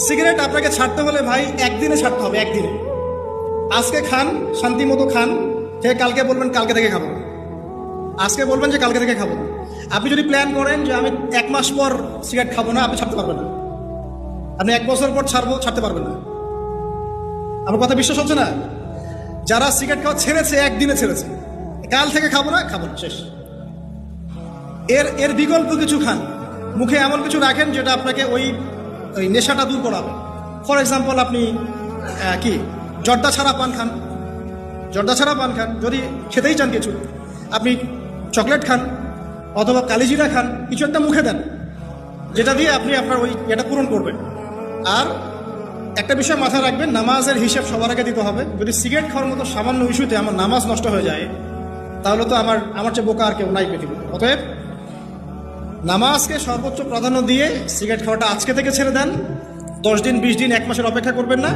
Cigarette আপনাকে ছাড়তে হলে ভাই একদিনে ছাড়তে হবে, একদিনে। আজকে খান, শান্তি মতো খান, ঠিক কালকে বলবেন কালকে থেকে খাবো, আজকে বলবেন যে কালকে থেকে খাবো। আপনি যদি প্ল্যান করেন যে আমি 1 মাস পর সিগারেট খাবো না, আপনি ছাড়তে পারবেন না। আপনি 1 বছর পর ছাড়তে পারবেন না। আমার কথা বিশ্বাস হচ্ছে না? যারা সিগারেট খাওয়া ছেড়েছে, একদিনে ছেড়েছে, কাল থেকে খাবো না, শেষ। এর বিকল্প কিছু খান, মুখে এমন কিছু রাখেন যেটা আপনাকে ওই নেশাটা দূর করাবে। ফর এক্সাম্পল, আপনি কি জর্দা ছাড়া পান খান, যদি খেতেই চান কিছু, আপনি চকলেট খান অথবা কালিজিরা খান, কিছু একটা মুখে দেন যেটা দিয়ে আপনি আপনার ওই এটা পূরণ করবেন। আর একটা বিষয় মাথায় রাখবেন, নামাজের হিসেব সবার আগে দিতে হবে। যদি সিগারেট খাওয়ার মতো সামান্য ইস্যুতে আমার নামাজ নষ্ট হয়ে যায়, তাহলে তো আমার চেয়ে বোকা আর কেউ নাই পৃথিবীতে। অতএব নামাজকে সর্বোচ্চ প্রাধান্য দিয়ে সিগারেট খাওয়াটা আজকে থেকে ছেড়ে দেন। 10 দিন, 20 দিন, 1 মাসের অপেক্ষা করবেন না।